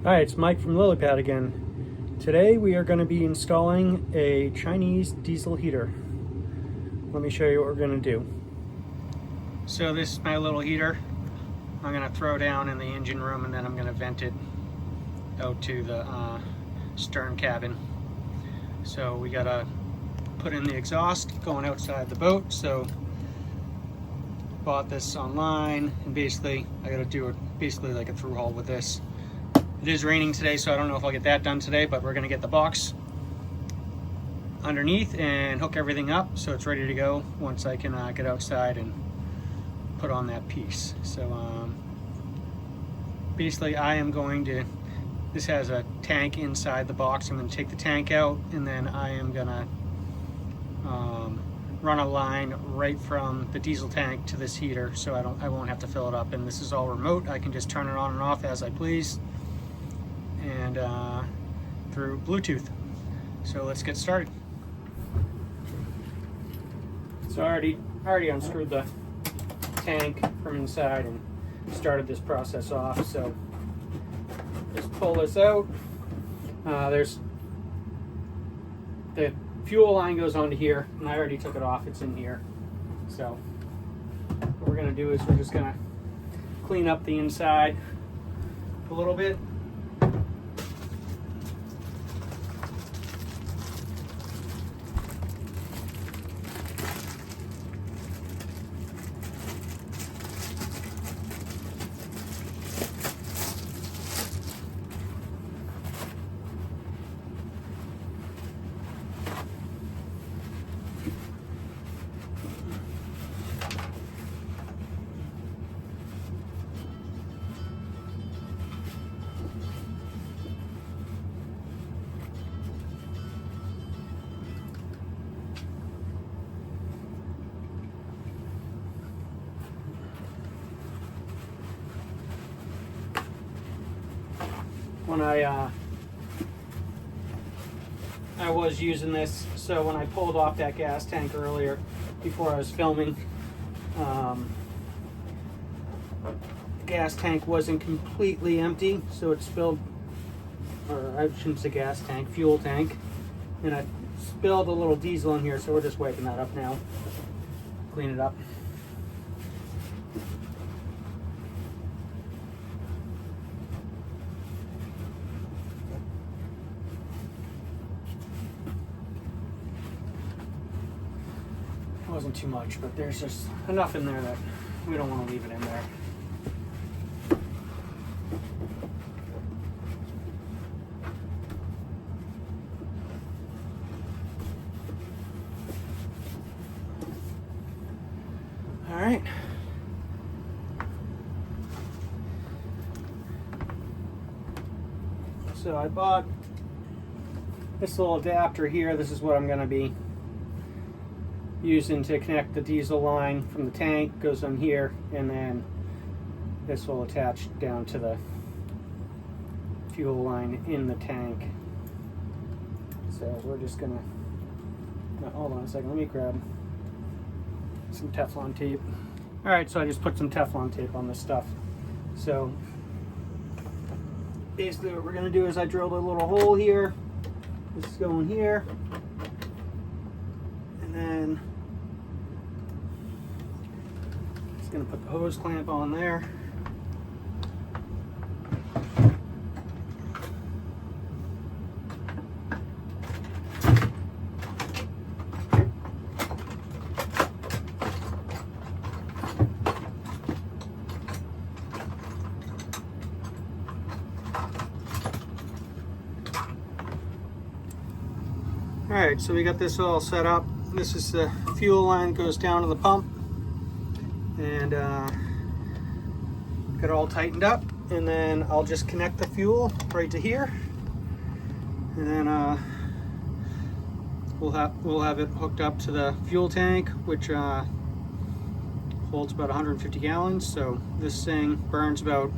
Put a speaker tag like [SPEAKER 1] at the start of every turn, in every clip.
[SPEAKER 1] Hi, it's Mike from LilyPad again. Today we are going to be installing a Chinese diesel heater. Let me show you what we're going to do. So this is my little heater. I'm going to throw down in the engine room and then I'm going to vent it out to the stern cabin. So we got to put in the exhaust going outside the boat. So bought this online and basically I got to do it basically like a through hole with this. It is raining today, so I don't know if I'll get that done today, but we're gonna get the box underneath and hook everything up so it's ready to go once I can get outside and put on that piece. So basically I am going to, this has a tank inside the box. I'm gonna take the tank out and then I am gonna run a line right from the diesel tank to this heater so I won't have to fill it up. And this is all remote. I can just turn it on and off as I please, and through Bluetooth. So let's get started. So I already unscrewed the tank from inside and started this process off. So just pull this out. There's the fuel line goes onto here, and I already took it off. It's in here. So what we're gonna do is we're just gonna clean up the inside a little bit. When I was using this, so when I pulled off that gas tank earlier before I was filming, the gas tank wasn't completely empty, so it spilled, or I shouldn't say gas tank, fuel tank, and I spilled a little diesel in here, so we're just wiping that up now, clean it up. Wasn't too much, but there's just enough in there that we don't want to leave it in there. All right. So I bought this little adapter here. This is what I'm going to be using to connect the diesel line from the tank. Goes on here, and then this will attach down to the fuel line in the tank. So we're just gonna, hold on a second, let me grab some Teflon tape. All right, so I just put some Teflon tape on this stuff. So basically what we're gonna do is I drilled a little hole here. This is going here, and then going to put the hose clamp on there. All right, so we got this all set up. This is the fuel line, goes down to the pump. And got it all tightened up, and then I'll just connect the fuel right to here, and then we'll have it hooked up to the fuel tank, which holds about 150 gallons. So this thing burns about,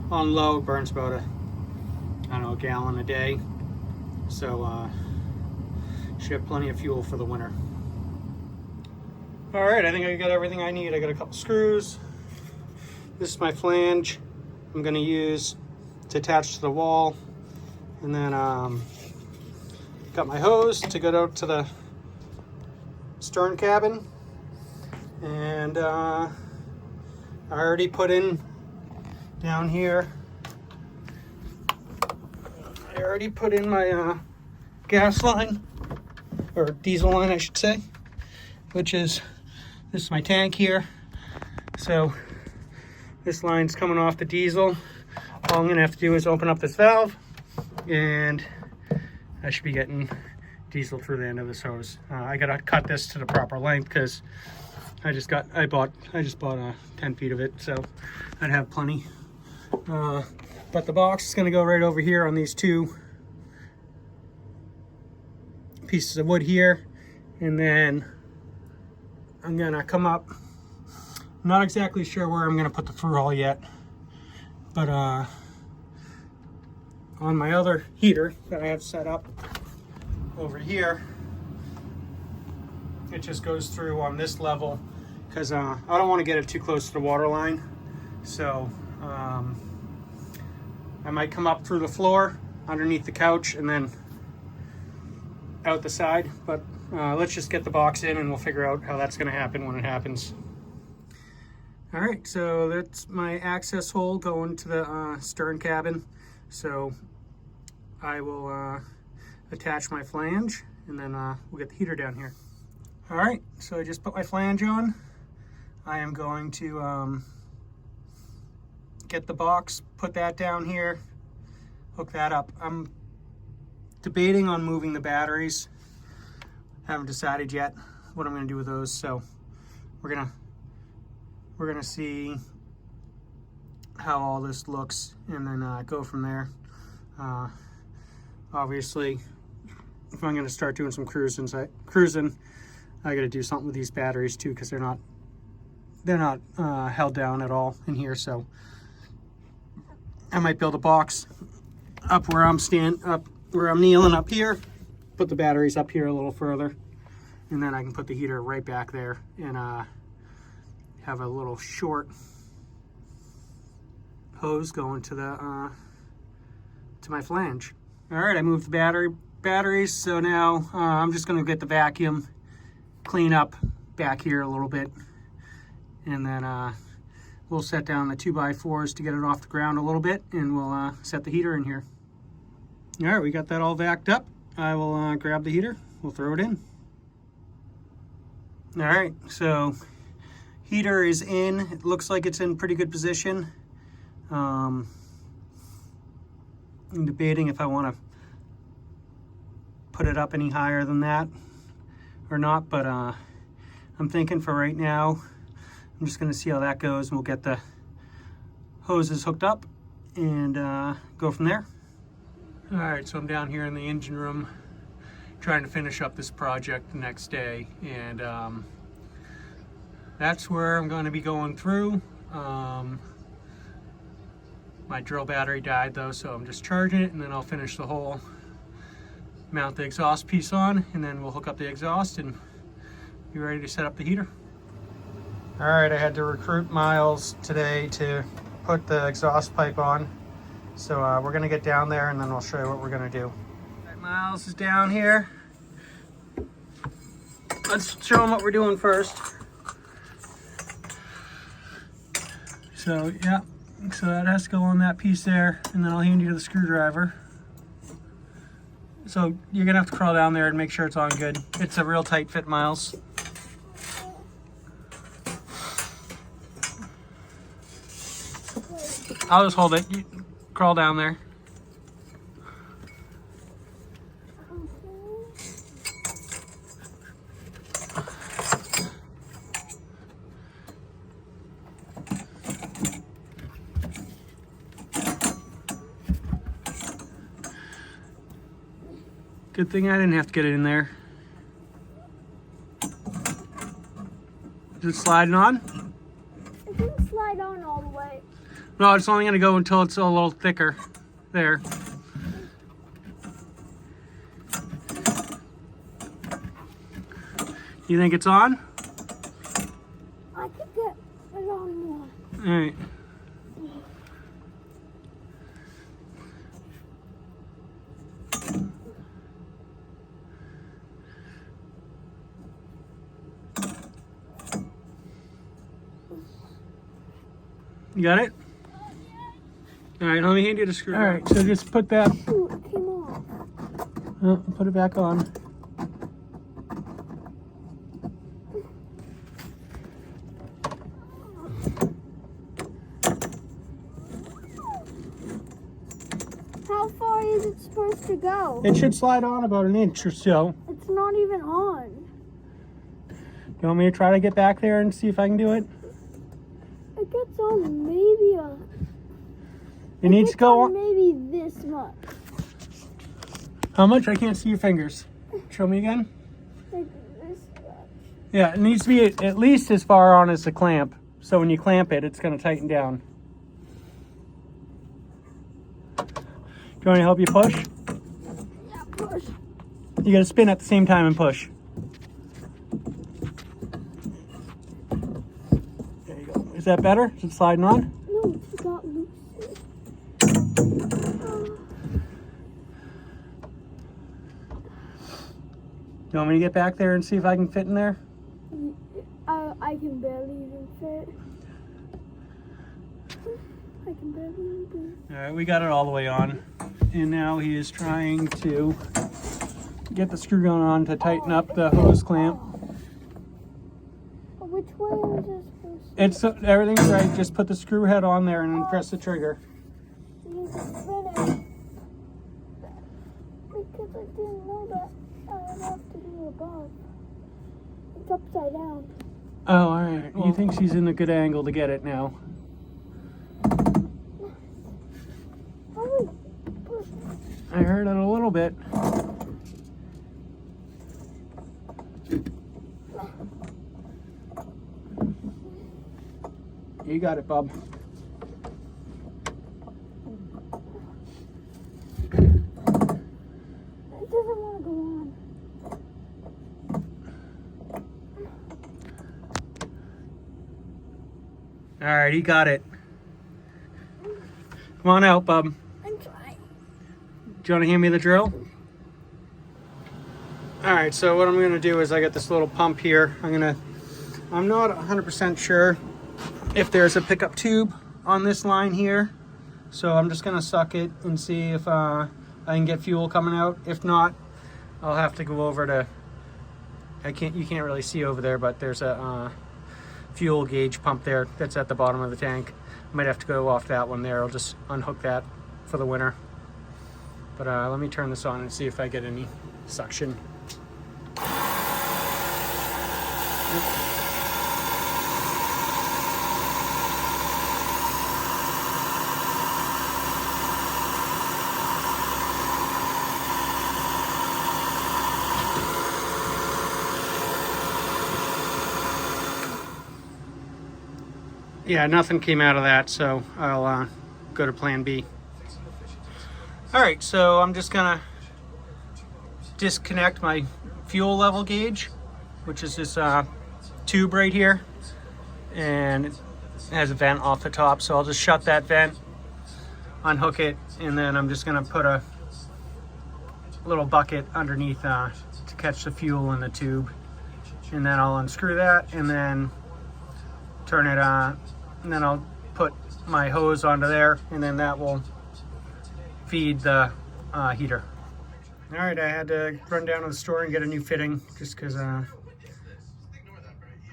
[SPEAKER 1] on low, burns about a gallon a day. So should have plenty of fuel for the winter. All right, I think I got everything I need. I got a couple screws. This is my flange. I'm gonna use It's attached to the wall. And then got my hose to go out to the stern cabin. And I already put in down here. I already put in my gas line, or diesel line I should say, which is, this is my tank here. So this line's coming off the diesel. All I'm gonna have to do is open up this valve and I should be getting diesel through the end of this hose. I gotta cut this to the proper length because I just bought 10 feet of it, so I'd have plenty. But the box is gonna go right over here on these two pieces of wood here, and then I'm gonna come up. I'm not exactly sure where I'm gonna put the through hole yet, but on my other heater that I have set up over here, it just goes through on this level because I don't want to get it too close to the water line. So I might come up through the floor underneath the couch and then out the side, but let's just get the box in and we'll figure out how that's going to happen when it happens. All right, so that's my access hole going to the stern cabin. So I will attach my flange and then we'll get the heater down here. All right, so I just put my flange on. I am going to get the box, put that down here, hook that up. I'm debating on moving the batteries. Haven't decided yet what I'm gonna do with those, so we're gonna see how all this looks and then go from there. Obviously, if I'm gonna start doing some cruising, I gotta do something with these batteries too, because they're not held down at all in here. So I might build a box up where I'm kneeling up here, put the batteries up here a little further, and then I can put the heater right back there and have a little short hose going to the to my flange. All right, I moved the batteries, so now I'm just gonna get the vacuum, clean up back here a little bit, and then we'll set down the 2x4s to get it off the ground a little bit, and we'll set the heater in here. All right, we got that all vacked up. I will grab the heater, we'll throw it in. All right, so heater is in. It looks like it's in pretty good position. I'm debating if I want to put it up any higher than that or not, but I'm thinking for right now, I'm just going to see how that goes, and we'll get the hoses hooked up and go from there. All right, so I'm down here in the engine room trying to finish up this project the next day, and that's where I'm going to be going through. My drill battery died though, so I'm just charging it, and then I'll finish the hole, mount the exhaust piece on, and then we'll hook up the exhaust and be ready to set up the heater. All right, I had to recruit Miles today to put the exhaust pipe on. So we're gonna get down there and then I'll show you what we're gonna do. All right, Miles is down here. Let's show him what we're doing first. So yeah, so that has to go on that piece there, and then I'll hand you the screwdriver. So you're gonna have to crawl down there and make sure it's on good. It's a real tight fit, Miles. I'll just hold it. You crawl down there. Good thing I didn't have to get it in there. Is it sliding on?
[SPEAKER 2] It didn't slide on all the way.
[SPEAKER 1] No, it's only going to go until it's a little thicker. There. You think it's on?
[SPEAKER 2] I could get it on more.
[SPEAKER 1] All right. You got it? All right, let me hand you the screw. All right, so just put that.
[SPEAKER 2] Ooh, it came off.
[SPEAKER 1] Put it back on.
[SPEAKER 2] How far is it supposed to go?
[SPEAKER 1] It should slide on about an inch or so.
[SPEAKER 2] It's not even on.
[SPEAKER 1] You want me to try to get back there and see if I can do it?
[SPEAKER 2] It gets on maybe a...
[SPEAKER 1] It needs to go on.
[SPEAKER 2] Maybe this much.
[SPEAKER 1] How much? I can't see your fingers. Show me again.
[SPEAKER 2] Like this much.
[SPEAKER 1] Yeah, it needs to be at least as far on as the clamp. So when you clamp it, it's going to tighten down. Do you want me to help you push?
[SPEAKER 2] Yeah, push.
[SPEAKER 1] You got to spin at the same time and push. There you go. Is that better? Is it sliding on?
[SPEAKER 2] No, it got loose.
[SPEAKER 1] You want me to get back there and see if I can fit in there?
[SPEAKER 2] I can barely even fit. I can barely even fit.
[SPEAKER 1] All right, we got it all the way on. And now he is trying to get the screw gun on to tighten up the hose clamp.
[SPEAKER 2] Which way was this supposed to?
[SPEAKER 1] Everything's right. Just put the screw head on there and then press the trigger.
[SPEAKER 2] You can spin it. Because I didn't know that I would have to do above. It's upside down.
[SPEAKER 1] Oh, all right. He thinks he's in a good angle to get it now.
[SPEAKER 2] Oh,
[SPEAKER 1] I heard it a little bit. You got it, bub.
[SPEAKER 2] it doesn't want to go on.
[SPEAKER 1] All right, he got it. Come on out, bub.
[SPEAKER 2] I'm trying.
[SPEAKER 1] Do you want to hand me the drill? All right, so what I'm going to do is I got this little pump here. I'm not 100% sure if there's a pickup tube on this line here. So I'm just going to suck it and see if I can get fuel coming out. If not, I'll have to go over to, you can't really see over there, but there's a fuel gauge pump there that's at the bottom of the tank. I might have to go off that one there. I'll just unhook that for the winter. But let me turn this on and see if I get any suction. Yeah, nothing came out of that, so I'll go to plan B. All right, so I'm just gonna disconnect my fuel level gauge, which is this tube right here, and it has a vent off the top, so I'll just shut that vent, unhook it, and then I'm just gonna put a little bucket underneath to catch the fuel in the tube, and then I'll unscrew that and then turn it on, and then I'll put my hose onto there, and then that will feed the heater. All right, I had to run down to the store and get a new fitting just because the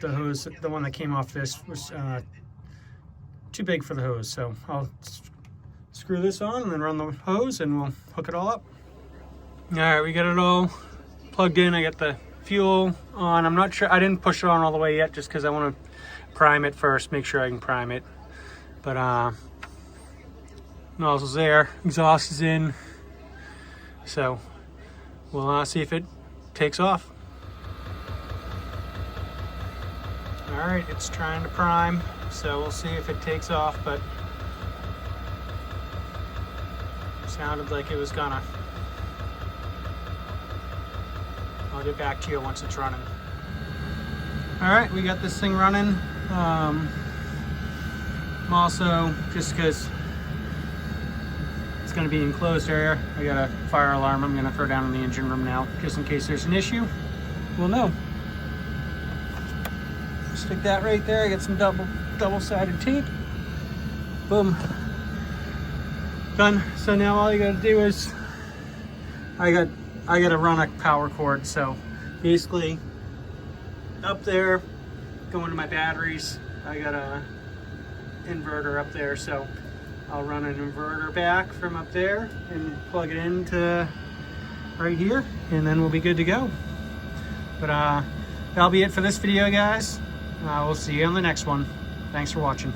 [SPEAKER 1] hose, the one that came off this, was too big for the hose. So I'll screw this on and then run the hose and we'll hook it all up. All right, we got it all plugged in. I got the fuel on. I'm not sure, I didn't push it on all the way yet just because I want to prime it first, make sure I can prime it. But nozzle's there, exhaust is in, so we'll see if it takes off. All right, it's trying to prime, so we'll see if it takes off, but sounded like it was gonna. I'll get back to you once it's running. All right, we got this thing running. I'm also, just because it's going to be enclosed area, I got a fire alarm I'm going to throw down in the engine room now, just in case there's an issue. We'll know. Stick that right there. I got some double-sided tape. Boom. Done. So now all you gotta do is, I gotta run a power cord. So basically up there, going to my batteries, I got a inverter up there. So I'll run an inverter back from up there and plug it into right here, and then we'll be good to go. But that'll be it for this video, guys. We'll see you on the next one. Thanks for watching.